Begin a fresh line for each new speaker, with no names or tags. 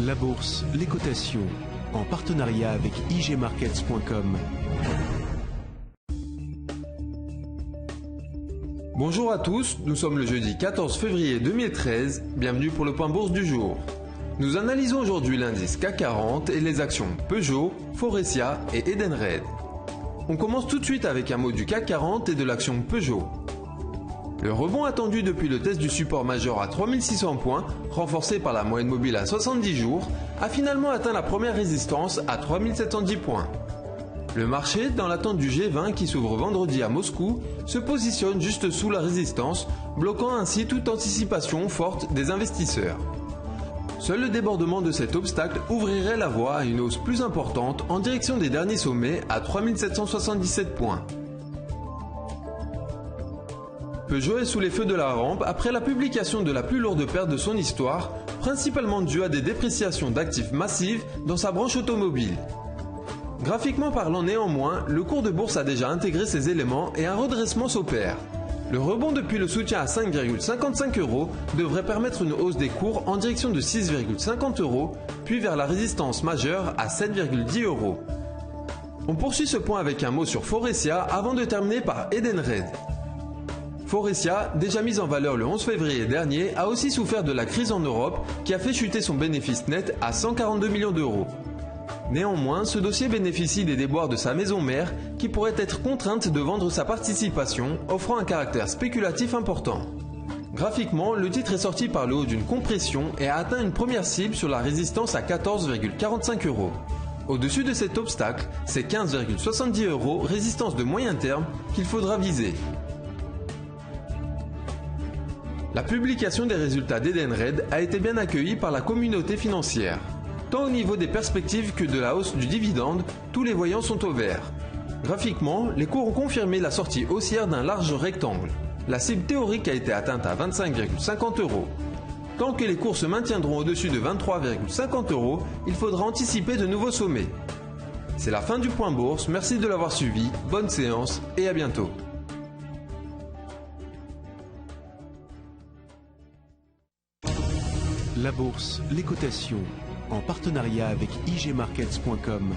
La bourse, les cotations, en partenariat avec igmarkets.com.
Bonjour à tous, nous sommes le jeudi 14 février 2013, bienvenue pour le point bourse du jour. Nous analysons aujourd'hui l'indice CAC 40 et les actions Peugeot, Faurecia et Edenred. On commence tout de suite avec un mot du CAC 40 et de l'action Peugeot. Le rebond attendu depuis le test du support majeur à 3600 points, renforcé par la moyenne mobile à 70 jours, a finalement atteint la première résistance à 3710 points. Le marché, dans l'attente du G20 qui s'ouvre vendredi à Moscou, se positionne juste sous la résistance, bloquant ainsi toute anticipation forte des investisseurs. Seul le débordement de cet obstacle ouvrirait la voie à une hausse plus importante en direction des derniers sommets à 3777 points. Peugeot est sous les feux de la rampe après la publication de la plus lourde perte de son histoire, principalement due à des dépréciations d'actifs massives dans sa branche automobile. Graphiquement parlant néanmoins, le cours de bourse a déjà intégré ces éléments et un redressement s'opère. Le rebond depuis le soutien à 5,55 € devrait permettre une hausse des cours en direction de 6,50 €, puis vers la résistance majeure à 7,10 €. On poursuit ce point avec un mot sur Faurecia avant de terminer par Edenred. Faurecia, déjà mise en valeur le 11 février dernier, a aussi souffert de la crise en Europe qui a fait chuter son bénéfice net à 142 millions d'euros. Néanmoins, ce dossier bénéficie des déboires de sa maison mère qui pourrait être contrainte de vendre sa participation, offrant un caractère spéculatif important. Graphiquement, le titre est sorti par le haut d'une compression et a atteint une première cible sur la résistance à 14,45 €. Au-dessus de cet obstacle, c'est 15,70 €, résistance de moyen terme, qu'il faudra viser. La publication des résultats d'Edenred a été bien accueillie par la communauté financière. Tant au niveau des perspectives que de la hausse du dividende, tous les voyants sont au vert. Graphiquement, les cours ont confirmé la sortie haussière d'un large rectangle. La cible théorique a été atteinte à 25,50 €. Tant que les cours se maintiendront au-dessus de 23,50 €, il faudra anticiper de nouveaux sommets. C'est la fin du point bourse, merci de l'avoir suivi, bonne séance et à bientôt.
La bourse, les cotations, en partenariat avec igmarkets.com.